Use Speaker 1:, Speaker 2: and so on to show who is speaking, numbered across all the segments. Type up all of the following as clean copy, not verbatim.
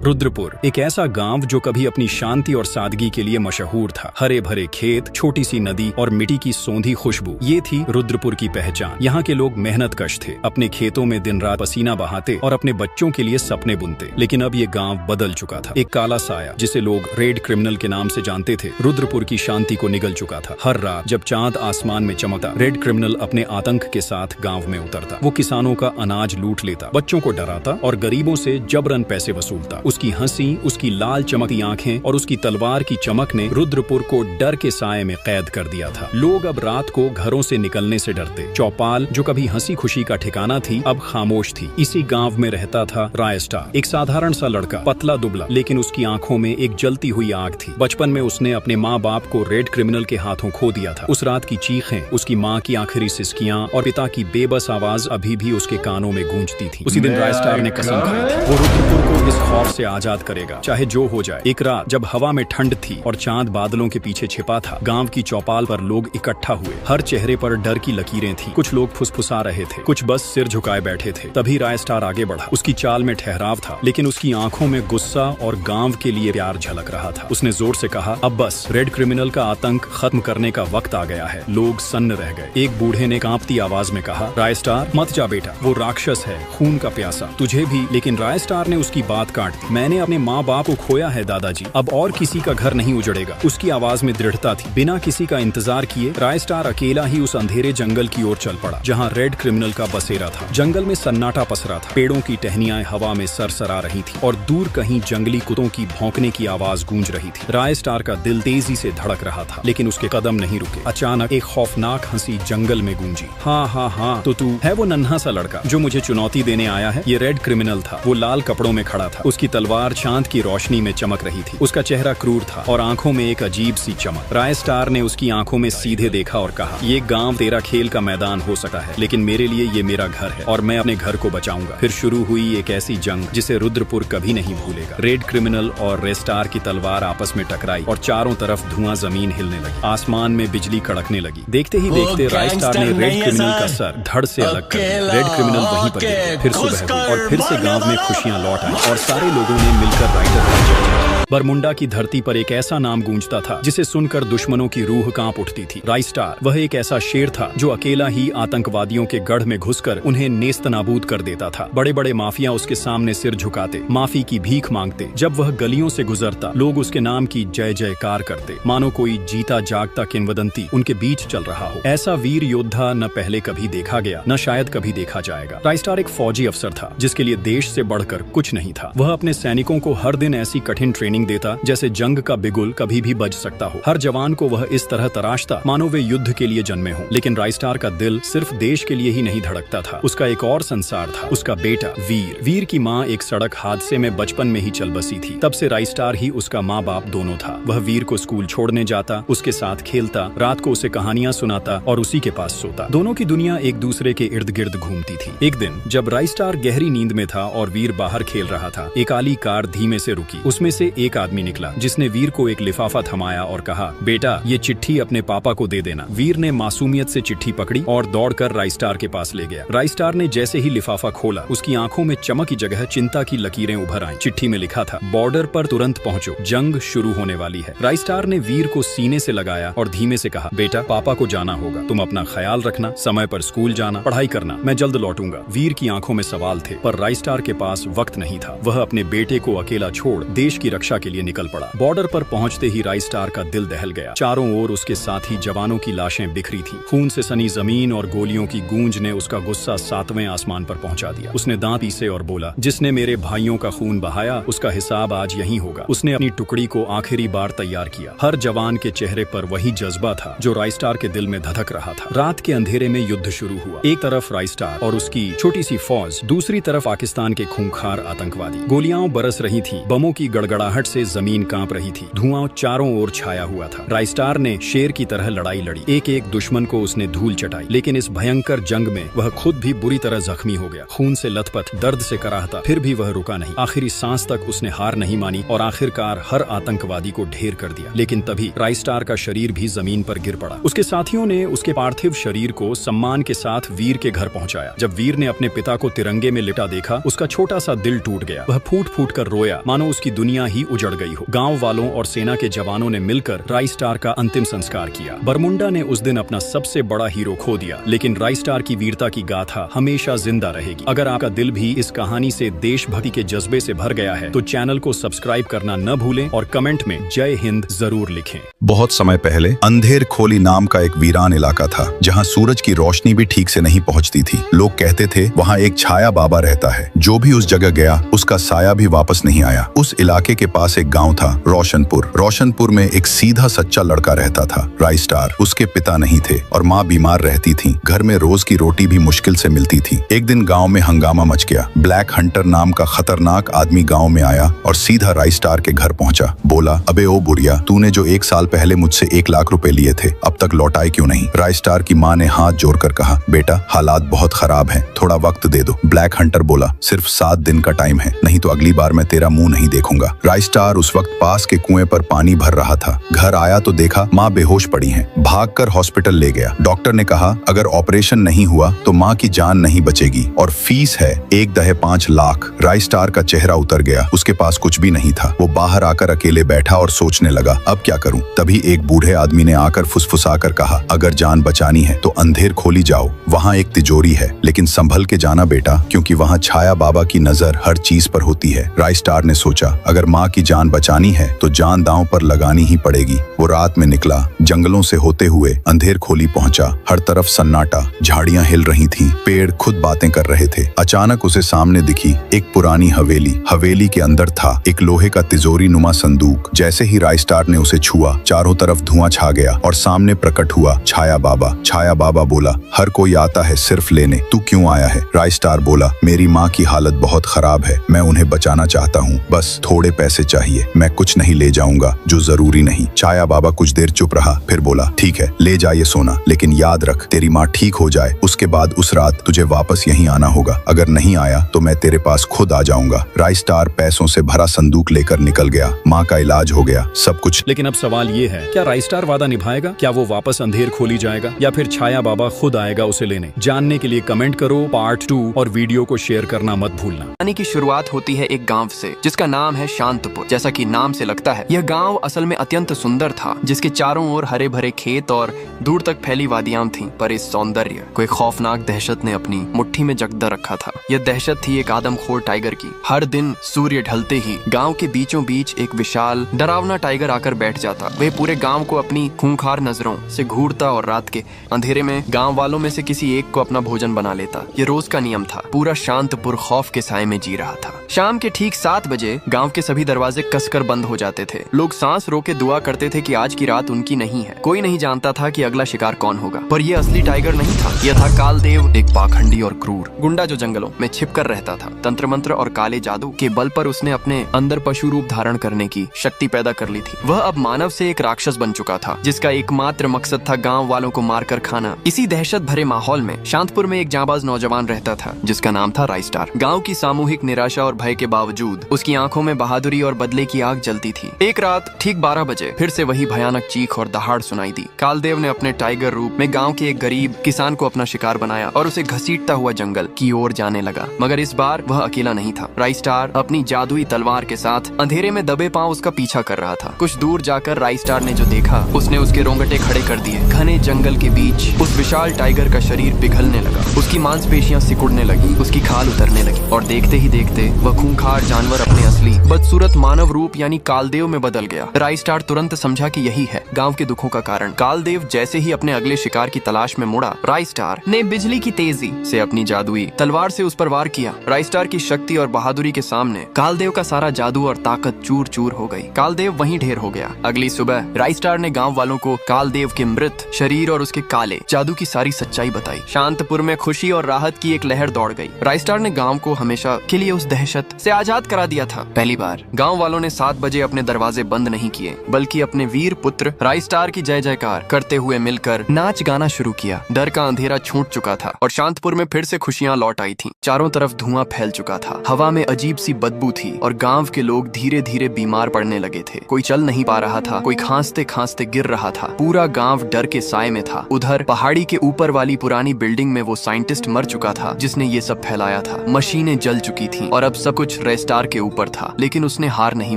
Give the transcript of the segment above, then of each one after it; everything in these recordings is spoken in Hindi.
Speaker 1: रुद्रपुर एक ऐसा गांव जो कभी अपनी शांति और सादगी के लिए मशहूर था। हरे भरे खेत, छोटी सी नदी और मिट्टी की सौंधी खुशबू, ये थी रुद्रपुर की पहचान। यहाँ के लोग मेहनतकश थे, अपने खेतों में दिन रात पसीना बहाते और अपने बच्चों के लिए सपने बुनते। लेकिन अब ये गांव बदल चुका था। एक काला साया, जिसे लोग रेड क्रिमिनल के नाम से जानते थे, रुद्रपुर की शांति को निगल चुका था। हर रात जब चांद आसमान में चमकता, रेड क्रिमिनल अपने आतंक के साथ गाँव में उतरता। वो किसानों का अनाज लूट लेता, बच्चों को डराता और गरीबों से जबरन पैसे वसूलता। उसकी हंसी, उसकी लाल चमकती आंखें और उसकी तलवार की चमक ने रुद्रपुर को डर के साए में कैद कर दिया था। लोग अब रात को घरों से निकलने से डरते। चौपाल, जो कभी हंसी खुशी का ठिकाना थी, अब खामोश थी। इसी गांव में रहता था राय स्टार, एक साधारण सा लड़का, पतला दुबला, लेकिन उसकी आंखों में एक जलती हुई आग थी। बचपन में उसने अपने माँ बाप को रेड क्रिमिनल के हाथों खो दिया था। उस रात की चीखें, उसकी माँ की आखिरी सिसकियां और पिता की बेबस आवाज अभी भी उसके कानों में गूंजती थी। उसी दिन राय स्टार ने कसम खाई थी, वो रुद्रपुर को इस खौफ से आजाद करेगा, चाहे जो हो जाए। एक रात जब हवा में ठंड थी और चांद बादलों के पीछे छिपा था, गांव की चौपाल पर लोग इकट्ठा हुए। हर चेहरे पर डर की लकीरें थी। कुछ लोग फुसफुसा रहे थे, कुछ बस सिर झुकाए बैठे थे। तभी राय स्टार आगे बढ़ा। उसकी चाल में ठहराव था, लेकिन उसकी आंखों में गुस्सा और गांव के लिए प्यार झलक रहा था। उसने जोर से कहा, अब बस, रेड क्रिमिनल का आतंक खत्म करने का वक्त आ गया है। लोग सन्न रह गए। एक बूढ़े ने कांपती आवाज में कहा, राय स्टार, मत जा बेटा, वो राक्षस है, खून का प्यासा, तुझे भी। लेकिन राय स्टार ने उसकी बात काट दी। मैंने अपने माँ बाप को खोया है दादाजी, अब और किसी का घर नहीं उजड़ेगा। उसकी आवाज में दृढ़ता थी। बिना किसी का इंतजार किए राय स्टार अकेला ही उस अंधेरे जंगल की ओर चल पड़ा, जहाँ रेड क्रिमिनल का बसेरा था। जंगल में सन्नाटा पसरा था। पेड़ों की टहनियां हवा में सरसरा रही थी और दूर कहीं जंगली कुत्तों की भौंकने की आवाज गूंज रही थी। राय स्टार का दिल तेजी से धड़क रहा था, लेकिन उसके कदम नहीं रुके। अचानक एक खौफनाक हंसी जंगल में गूंजी। हाँ हाँ हाँ, तो तू है वो नन्हा सा लड़का जो मुझे चुनौती देने आया है? ये रेड क्रिमिनल था। वो लाल कपड़ों में खड़ा था, उसकी तलवार चांद की रोशनी में चमक रही थी। उसका चेहरा क्रूर था और आंखों में एक अजीब सी चमक। राय स्टार ने उसकी आंखों में सीधे देखा और कहा, ये गांव तेरा खेल का मैदान हो सकता है, लेकिन मेरे लिए ये मेरा घर है और मैं अपने घर को बचाऊंगा। फिर शुरू हुई एक ऐसी जंग जिसे रुद्रपुर कभी नहीं भूलेगा। रेड क्रिमिनल और रेड स्टार की तलवार आपस में टकराई और चारों तरफ धुआं, जमीन हिलने लगी, आसमान में बिजली कड़कने लगी। देखते ही देखते राय स्टार ने रेड क्रिमिनल का सर धड़ से अलग कर दिया। रेड क्रिमिनल वहीं पर गिर गया। फिर सुबह हुई और फिर से गाँव में खुशियां लौट आई और सारे लोगों ने मिलकर राइटर बरमुंडा की धरती पर एक ऐसा नाम गूंजता था जिसे सुनकर दुश्मनों की रूह कांप उठती थी। राय स्टार, वह एक ऐसा शेर था जो अकेला ही आतंकवादियों के गढ़ में घुसकर उन्हें नेस्तनाबूद कर देता था। बड़े बड़े माफिया उसके सामने सिर झुकाते, माफी की भीख मांगते। जब वह गलियों से गुजरता, लोग उसके नाम की जय जयकार करते, मानो कोई जीता जागता किंवदंती उनके बीच चल रहा हो। ऐसा वीर योद्धा न पहले कभी देखा गया, न शायद कभी देखा जाएगा। राय स्टार एक फौजी अफसर था जिसके लिए देश से बढ़कर कुछ नहीं था। वह अपने सैनिकों को हर दिन ऐसी कठिन ट्रेनिंग देता जैसे जंग का बिगुल कभी भी बज सकता हो। हर जवान को वह इस तरह तराशता मानो वे युद्ध के लिए जन्मे हों। लेकिन राय स्टार का दिल सिर्फ देश के लिए ही नहीं धड़कता था। उसका एक और संसार था, उसका बेटा वीर। वीर की माँ एक सड़क हादसे में बचपन में ही चल बसी थी। तब से राय स्टार ही उसका माँ बाप दोनों था। वह वीर को स्कूल छोड़ने जाता, उसके साथ खेलता, रात को उसे कहानियां सुनाता और उसी के पास सोता। दोनों की दुनिया एक दूसरे के इर्द गिर्द घूमती थी। एक दिन जब राय स्टार गहरी नींद में था और वीर बाहर खेल रहा था, एक काली कार धीमे से रुकी। उसमें से एक आदमी निकला जिसने वीर को एक लिफाफा थमाया और कहा, बेटा, ये चिट्ठी अपने पापा को दे देना। वीर ने मासूमियत से चिट्ठी पकड़ी और दौड़कर राय स्टार के पास ले गया। राय स्टार ने जैसे ही लिफाफा खोला, उसकी आंखों में चमक की जगह चिंता की लकीरें उभर आईं। चिट्ठी में लिखा था, बॉर्डर पर तुरंत पहुंचो, जंग शुरू होने वाली है। राय स्टार ने वीर को सीने से लगाया और धीमे से कहा, बेटा, पापा को जाना होगा, तुम अपना ख्याल रखना, समय पर स्कूल जाना, पढ़ाई करना, मैं जल्द लौटूंगा। वीर की आंखों में सवाल थे, पर राय स्टार के पास वक्त नहीं था। वह अपने बेटे को अकेला छोड़ देश की रक्षा के लिए निकल पड़ा। बॉर्डर पर पहुंचते ही राय स्टार का दिल दहल गया। चारों ओर उसके साथी जवानों की लाशें बिखरी थीं। खून से सनी जमीन और गोलियों की गूंज ने उसका गुस्सा 7वें आसमान पर पहुंचा दिया। उसने दांत पीसे और बोला, जिसने मेरे भाइयों का खून बहाया, उसका हिसाब आज यहीं होगा। उसने अपनी टुकड़ी को आखिरी बार तैयार किया। हर जवान के चेहरे पर वही जज्बा था जो राय स्टार के दिल में धधक रहा था। रात के अंधेरे में युद्ध शुरू हुआ। एक तरफ राय स्टार और उसकी छोटी सी फौज, दूसरी तरफ पाकिस्तान के खूंखार आतंकवादी। गोलियां बरस रही थी, बमों की गड़गड़ाहट से जमीन कांप रही थी। धुआं चारों ओर छाया हुआ था। राइस्टार ने शेर की तरह लड़ाई लड़ी। एक एक दुश्मन को उसने धूल चटाई, लेकिन इस भयंकर जंग में वह खुद भी बुरी तरह जख्मी हो गया। खून से लथपथ, दर्द से कराहता, फिर भी वह रुका नहीं। आखिरी सांस तक उसने हार नहीं मानी और आखिरकार हर आतंकवादी को ढेर कर दिया। लेकिन तभी राइस्टार का शरीर भी जमीन पर गिर पड़ा। उसके साथियों ने उसके पार्थिव शरीर को सम्मान के साथ वीर के घर पहुंचाया। जब वीर ने अपने पिता को तिरंगे में लिटा देखा, उसका छोटा सा दिल टूट गया। वह फूट फूट कर रोया, मानो उसकी दुनिया ही उजड़ गई हो। गांव वालों और सेना के जवानों ने मिलकर राइस्टार का अंतिम संस्कार किया। बरमुंडा ने उस दिन अपना सबसे बड़ा हीरो खो दिया, लेकिन राइस्टार की वीरता की गाथा हमेशा जिंदा रहेगी। अगर आपका दिल भी इस कहानी से देशभक्ति के जज्बे से भर गया है तो चैनल को सब्सक्राइब करना न भूलें और कमेंट में जय हिंद जरूर लिखें।
Speaker 2: बहुत समय पहले अंधेर खोली नाम का एक वीरान इलाका था, जहां सूरज की रोशनी भी ठीक से नहीं पहुंचती थी। लोग कहते थे वहां एक छाया बाबा रहता है। जो भी उस जगह गया उसका साया भी वापस नहीं आया। उस इलाके के पास एक गांव था, रोशनपुर। रोशनपुर में एक सीधा सच्चा लड़का रहता था, राइस्टार। उसके पिता नहीं थे और माँ बीमार रहती थी। घर में रोज की रोटी भी मुश्किल से मिलती थी। एक दिन गांव में हंगामा मच गया। ब्लैक हंटर नाम का खतरनाक आदमी गांव में आया और सीधा राइस्टार के घर पहुंचा। बोला, अबे ओ बुढ़िया, तूने जो 1 साल पहले मुझसे 1 लाख रुपए लिए थे, अब तक लौटाए क्यों नहीं? राइस्टार की माँ ने हाथ जोड़कर कहा, बेटा हालात बहुत खराब हैं, थोड़ा वक्त दे दो। ब्लैक हंटर बोला, सिर्फ 7 दिन का टाइम है, नहीं तो अगली बार मैं तेरा मुंह नहीं देखूंगा। राइस्टार उस वक्त पास के कुएं पर पानी भर रहा था। घर आया तो देखा माँ बेहोश पड़ी है। भागकर हॉस्पिटल ले गया। डॉक्टर ने कहा अगर ऑपरेशन नहीं हुआ तो माँ की जान नहीं बचेगी और फीस है 1.5 लाख। राइस्टार का चेहरा उतर गया। उसके पास कुछ भी नहीं था। वो बाहर आकर अकेले बैठा और सोचने लगा, अब क्या करूं? तभी एक बूढ़े आदमी ने आकर फुसफुसाकर कहा, अगर जान बचानी है तो अंधेर खोली जाओ, वहाँ एक तिजोरी है, लेकिन संभल के जाना बेटा, क्योंकि वहाँ छाया बाबा की नजर हर चीज पर होती है। राइस्टार ने सोचा अगर माँ की जान बचानी है तो जान दांव पर लगानी ही पड़ेगी। वो रात में निकला, जंगलों से होते हुए अंधेर खोली पहुंचा। हर तरफ सन्नाटा, झाड़ियां हिल रही थीं, पेड़ खुद बातें कर रहे थे। अचानक उसे सामने दिखी एक पुरानी हवेली। हवेली के अंदर था एक लोहे का तिजोरी नुमा संदूक। जैसे ही राइस्टार ने उसे छुआ, चारों तरफ धुआं छा गया और सामने प्रकट हुआ छाया बाबा। छाया बाबा बोला, हर कोई आता है सिर्फ लेने, तू क्यों आया है? राइस्टार बोला, मेरी माँ की हालत बहुत खराब है, मैं उन्हें बचाना चाहता हूँ, बस थोड़े पैसे चाहिए, मैं कुछ नहीं ले जाऊंगा जो जरूरी नहीं। छाया बाबा कुछ देर चुप रहा, फिर बोला, ठीक है ले जा ये सोना, लेकिन याद रख तेरी माँ ठीक हो जाए उसके बाद उस रात तुझे वापस यहीं आना होगा। अगर नहीं आया तो मैं तेरे पास खुद आ जाऊंगा। राइस्टार पैसों से भरा संदूक लेकर निकल गया। माँ का इलाज हो गया, सब कुछ।
Speaker 1: लेकिन अब सवाल ये है, क्या राइस्टार वादा निभाएगा? क्या वो वापस अंधेर खोली जाएगा या फिर छाया बाबा खुद आएगा उसे लेने? जानने के लिए कमेंट करो पार्ट 2 और वीडियो को शेयर करना मत भूलना।
Speaker 3: कहानी की शुरुआत होती है एक गांव से जिसका नाम है शांतपुर। जैसा कि नाम से लगता है, यह गांव असल में अत्यंत सुंदर था, जिसके चारों ओर हरे भरे खेत और दूर तक फैली वादियां थीं। पर इस सौंदर्य को एक खौफनाक दहशत ने अपनी मुट्ठी में जकड़ा रखा था। यह दहशत थी एक आदमखोर टाइगर की। हर दिन सूर्य ढलते ही गांव के बीचों बीच एक विशाल डरावना टाइगर आकर बैठ जाता। वह पूरे गांव को अपनी खूंखार नजरों से घूरता और रात के अंधेरे में गांव वालों में से किसी एक को अपना भोजन बना लेता। ये रोज का नियम था। पूरा शांतपुर खौफ के साए में जी रहा था। शाम के ठीक 7 बजे गांव के सभी दरवाजे कसकर बंद हो जाते थे। लोग सांस रोके दुआ करते थे कि आज की रात उनकी नहीं है। कोई नहीं जानता था कि अगला शिकार कौन होगा, पर यह असली टाइगर नहीं था। यह था कालदेव, एक पाखंडी और क्रूर गुंडा जो जंगलों में छिपकर रहता था। तंत्र मंत्र और काले जादू के बल पर उसने अपने अंदर पशु रूप धारण करने की शक्ति पैदा कर ली थी। वह अब मानव से एक राक्षस बन चुका था, जिसका एकमात्र मकसद था गांव वालों को मारकर खाना। इसी दहशत भरे माहौल में शांतपुर में एक जांबाज नौजवान रहता था, जिसका नाम था राइस्टार। गांव की सामूहिक निराशा और भय के बावजूद उसकी आंखों में बहादुरी और बदले की आग जलती थी। एक रात ठीक 12 बजे फिर से वही भयानक चीख और दहाड़ सुनाई दी। कालदेव ने अपने टाइगर रूप में गांव के एक गरीब किसान को अपना शिकार बनाया और उसे घसीटता हुआ जंगल की ओर जाने लगा। मगर इस बार वह अकेला नहीं था। राइस्टार अपनी जादुई तलवार के साथ अंधेरे में दबे पांव उसका पीछा कर रहा था। कुछ दूर जाकर राइस्टार ने जो देखा, उसने उसके रोंगटे खड़े कर दिए। घने जंगल के बीच उस विशाल टाइगर का शरीर पिघलने लगा। उसकी मांसपेशियां सिकुड़ने लगी, उसकी खाल उतरने लगी और देखते ही देखते वह खूंखार जानवर अपने असली बदसूरत मानव रूप यानी कालदेव में बदल गया। राइस्टार तुरंत समझा कि यही है गांव के दुखों का कारण। कालदेव जैसे ही अपने अगले शिकार की तलाश में मुड़ा, राइस्टार ने बिजली की तेजी से अपनी जादुई तलवार से उस पर वार किया। राइस्टार की शक्ति और बहादुरी के सामने कालदेव का सारा जादू और ताकत चूर चूर हो गई। कालदेव वहीं ढेर हो गया। अगली सुबह राइस्टार ने गांव वालों को कालदेव के मृत शरीर और उसके काले जादू की सारी सच्चाई बताई। शांतपुर में खुशी और राहत की एक लहर दौड़ गई। राइस्टार ने गांव को हमेशा के लिए उस दहशत से आजाद करा दिया था। पहली बार गांव गांव वालों ने 7 बजे अपने दरवाजे बंद नहीं किए, बल्कि अपने वीर पुत्र राई स्टार की जय जयकार करते हुए मिलकर नाच गाना शुरू किया। डर का अंधेरा छूट चुका था और शांतपुर में फिर से खुशियां लौट आई थीं। चारों तरफ धुआं फैल चुका था, हवा में अजीब सी बदबू थी और गांव के लोग धीरे धीरे बीमार पड़ने लगे थे। कोई चल नहीं पा रहा था, कोई खांसते खांसते गिर रहा था। पूरा गांव डर के साए में था। उधर पहाड़ी के ऊपर वाली पुरानी बिल्डिंग में वो साइंटिस्ट मर चुका था जिसने ये सब फैलाया था। मशीनें जल चुकी थीं और अब सब कुछ राई स्टार के ऊपर था, लेकिन उसने हार नहीं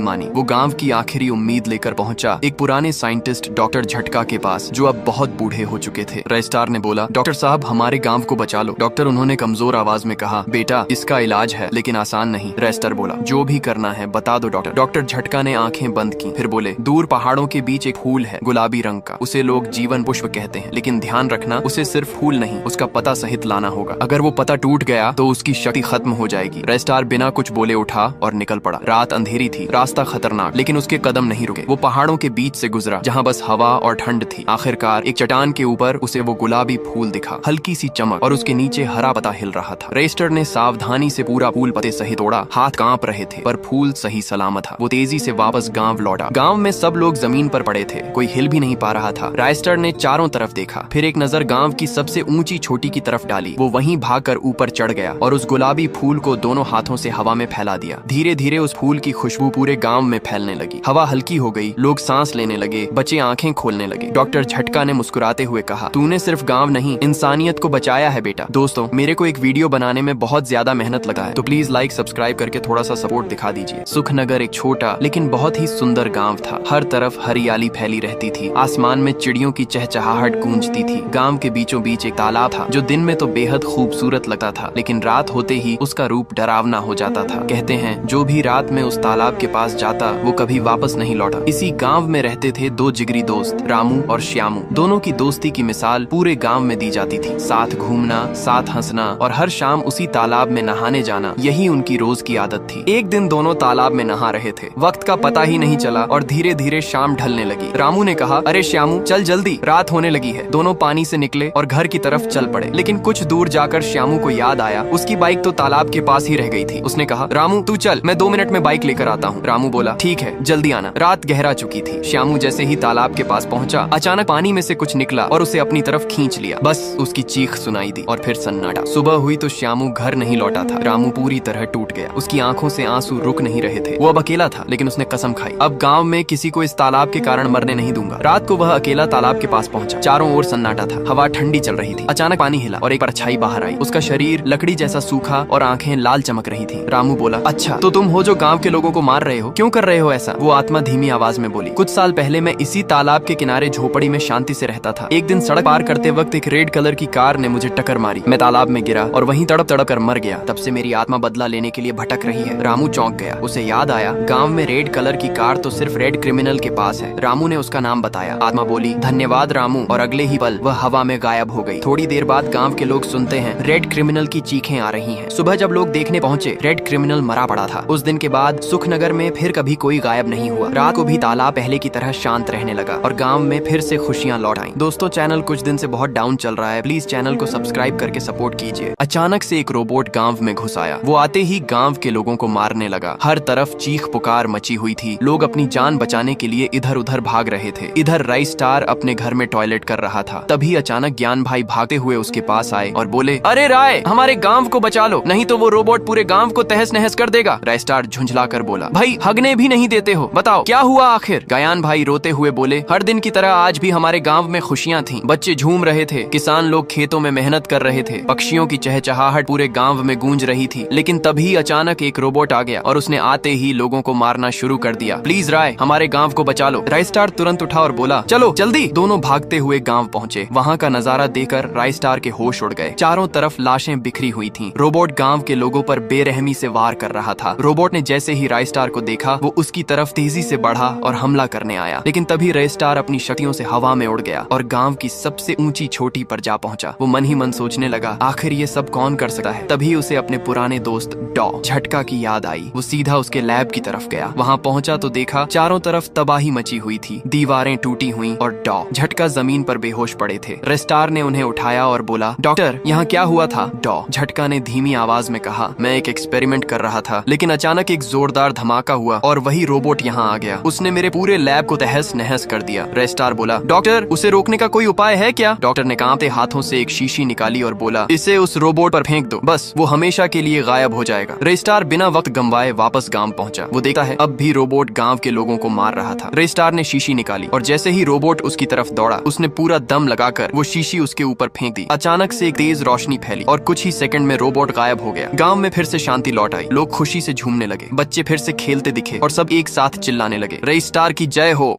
Speaker 3: मानी। वो गांव की आखिरी उम्मीद लेकर पहुंचा, एक पुराने साइंटिस्ट डॉक्टर झटका के पास, जो अब बहुत बूढ़े हो चुके थे। राई स्टार ने बोला, डॉक्टर साहब हमारे गांव को बचा लो। डॉक्टर उन्होंने कमजोर आवाज में कहा, बेटा इसका इलाज है लेकिन आसान नहीं। राई स्टार बोला, जो भी करना है बता दो डॉक्टर। डॉक्टर झटका ने आंखें बंद की, फिर बोले, दूर पहाड़ों के बीच एक फूल है गुलाबी रंग का, उसे लोग जीवन पुष्प कहते हैं, लेकिन ध्यान रखना उसे सिर्फ फूल नहीं, उसका पता सहित लाना होगा। अगर वो पता टूट गया तो उसकी शक्ति खत्म हो जाएगी। राई स्टार बिना कुछ बोले उठा और निकल पड़ा। रात अंधेरी थी, रास्ता खतरनाक, लेकिन उसके कदम नहीं रुके। वो पहाड़ों के बीच से गुजरा जहाँ बस हवा और ठंड थी। आखिरकार एक चट्टान के ऊपर उसे वो गुलाबी फूल दिखा, हल्की सी चमक, और उसके नीचे हरा पत्ता हिल रहा था। राई स्टार ने सावधानी से पूरा फूल पत्ते सहित तोड़ा। हाथ कांप रहे थे पर फूल सही सलामत था। वो तेजी से वापस गांव लौटा। गांव में सब लोग जमीन पर पड़े थे, कोई हिल भी नहीं पा रहा था। राई स्टार ने चारों तरफ देखा, फिर एक नजर गांव की सबसे ऊंची चोटी की तरफ डाली। वो वहीं भागकर ऊपर चढ़ गया और उस गुलाबी फूल को दोनों हाथों से हवा में फैला दिया। धीरे धीरे उस फूल की खुशबू पूरे गांव में फैलने लगी। हवा हल्की हो गई, लोग सांस लेने लगे, बच्चे आंखें खोलने लगे। डॉक्टर झटका ने मुस्कुराते हुए कहा, तूने सिर्फ गांव नहीं, इंसानियत को बचाया है बेटा। दोस्तों, मेरे को एक वीडियो बनाने में बहुत ज्यादा मेहनत लगा है, तो प्लीज लाइक सब्सक्राइब करके थोड़ा सा सपोर्ट दिखा दीजिए। सुखनगर एक छोटा लेकिन बहुत ही सुंदर गाँव था। हर तरफ हरियाली फैली रहती थी, आसमान में चिड़ियों की चहचहाहट गूंजती थी। गांव के बीचों बीच एक तालाब था जो दिन में तो बेहद खूबसूरत लगता था, लेकिन रात होते ही उसका रूप डरावना हो जाता था। कहते हैं जो भी रात में उस तालाब के पास जाता वो कभी वापस नहीं लौटा। इसी गांव में रहते थे 2 जिगरी दोस्त, रामू और श्यामू। दोनों की दोस्ती की मिसाल पूरे गांव में दी जाती थी। साथ घूमना, साथ हंसना और हर शाम उसी तालाब में नहाने जाना, यही उनकी रोज की आदत थी। एक दिन दोनों तालाब में नहा रहे थे, वक्त का पता ही नहीं चला और धीरे धीरे शाम ढलने लगी। रामू ने कहा, अरे श्यामू चल जल्दी, रात होने लगी है। दोनों पानी से निकले और घर की तरफ चल पड़े, लेकिन कुछ दूर जाकर श्यामू को याद आया उसकी बाइक तो तालाब के पास ही रह गई थी। उसने कहा, रामू तू चल, मैं 2 मिनट में बाइक लेकर आता हूँ। रामू बोला, ठीक है जल्दी आना। रात गहरा चुकी थी। श्यामू जैसे ही तालाब के पास पहुंचा, अचानक पानी में से कुछ निकला और उसे अपनी तरफ खींच लिया। बस उसकी चीख सुनाई दी और फिर सन्नाटा। सुबह हुई तो श्यामू घर नहीं लौटा था। रामू पूरी तरह टूट गया, उसकी आंखों से आंसू रुक नहीं रहे थे। वो अब अकेला था, लेकिन उसने कसम खाई, अब गाँव में किसी को इस तालाब के कारण मरने नहीं दूंगा। रात को वह अकेला तालाब के पास पहुंचा। चारों ओर सन्नाटा था, हवा ठंडी चल रही थी। अचानक पानी हिला और एक परछाई बाहर आई। उसका शरीर लकड़ी जैसा सूखा और आंखें लाल चमक रही थी। रामू बोला, अच्छा तो तुम हो जो गांव के लोगों को मार रहे हो, क्यों कर रहे हो ऐसा? वो आत्मा धीमी आवाज में बोली, कुछ साल पहले मैं इसी तालाब के किनारे झोपड़ी में शांति से रहता था। एक दिन सड़क पार करते वक्त एक रेड कलर की कार ने मुझे टक्कर मारी। मैं तालाब में गिरा और वहीं तड़प तड़प कर मर गया। तब से मेरी आत्मा बदला लेने के लिए भटक रही है। रामू चौंक गया। उसे याद आया, गाँव में रेड कलर की कार तो सिर्फ रेड क्रिमिनल के पास है। रामू ने उसका नाम बताया। आत्मा बोली, धन्यवाद रामू, और अगले ही पल वह हवा में गायब हो गई। थोड़ी देर बाद गांव के लोग सुनते हैं रेड क्रिमिनल की चीखें आ रही हैं। सुबह जब लोग देखने पहुंचे, रेड क्रिमिनल मरा पड़ा था। उस दिन के बाद सुखनगर में फिर कभी कोई गायब नहीं हुआ। रात को भी तालाब पहले की तरह शांत रहने लगा और गांव में फिर से खुशियां लौट आईं। दोस्तों, चैनल कुछ दिन से बहुत डाउन चल रहा है, प्लीज चैनल को सब्सक्राइब करके सपोर्ट कीजिए। अचानक से एक रोबोट गांव में घुस आया। वो आते ही गांव के लोगों को मारने लगा। हर तरफ चीख पुकार मची हुई थी। लोग अपनी जान बचाने के लिए इधर उधर भाग रहे थे। इधर राई स्टार अपने घर में टॉयलेट कर रहा था। तभी अचानक ज्ञान भाई भागते हुए उसके पास आए और बोले, अरे राय, हमारे गांव को बचा लो, नहीं तो वो रोबोट पूरे गांव को तहस नहस कर देगा। राई स्टार झुंझला कर बोला, भाई हगने भी नहीं देते हो, बताओ क्या हुआ आखिर? ज्ञान भाई रोते हुए बोले, हर दिन की तरह आज भी हमारे गांव में खुशियां थीं। बच्चे झूम रहे थे, किसान लोग खेतों में मेहनत कर रहे थे, पक्षियों की चहचहाहट पूरे गांव में गूंज रही थी। लेकिन तभी अचानक एक रोबोट आ गया और उसने आते ही लोगों को मारना शुरू कर दिया। प्लीज राय, हमारे गांव को बचा लो। राई स्टार तुरंत उठा और बोला, चलो जल्दी। दोनों भागते हुए गांव पहुंचे। वहां का नजारा देखकर राई स्टार के होश उड़ गए। चारों तरफ लाशें बिखरी हुई थीं। रोबोट गांव के लोगों पर बेरहमी से वार कर रहा था। रोबोट ने जैसे ही राई स्टार को देखा, वो उसकी तरफ तेजी से बढ़ा और हमला करने आया। लेकिन तभी राई स्टार अपनी शक्तियों से हवा में उड़ गया और गांव की सबसे ऊंची चोटी पर जा पहुंचा। वो मन ही मन सोचने लगा, आखिर ये सब कौन कर सकता है? तभी उसे अपने पुराने दोस्त डॉ झटका की याद आई। वो सीधा उसके लैब की तरफ गया। वहां पहुंचा तो देखा चारों तरफ तबाही मची हुई थी। दीवारें टूटी हुई और डॉ झटका जमीन पर बेहोश पड़े थे। राई स्टार ने उन्हें उठाया और बोला, डॉक्टर यहाँ क्या हुआ था? डॉ झटका ने धीमी आवाज में कहा, मैं एक एक्सपेरिमेंट कर रहा था, लेकिन अचानक एक जोरदार धमाका हुआ और वही रोबोट यहाँ आ गया। उसने मेरे पूरे लैब को तहस नहस कर दिया। रेस्टार बोला, डॉक्टर उसे रोकने का कोई उपाय है क्या? डॉक्टर ने कांपते हाथों से एक शीशी निकाली और बोला, इसे उस रोबोट पर फेंक दो, बस वो हमेशा के लिए गायब हो जाएगा। रेस्टार बिना वक्त गंवाए वापस गांव पहुंचा। वो देखता है अब भी रोबोट गांव के लोगों को मार रहा था। रेस्टार ने शीशी निकाली और जैसे ही रोबोट उसकी तरफ दौड़ा, उसने पूरा दम लगाकर वो शीशी उसके ऊपर फेंक दी। अचानक से एक तेज रोशनी फैली और कुछ ही सेकंड में रोबोट गायब हो गया। गांव में फिर से शांति लौट आई। लोग खुशी से झूमने लगे, बच्चे फिर से खेलते दिखे और सब एक साथ चिल्लाने लगे, रेस्टार की जय हो।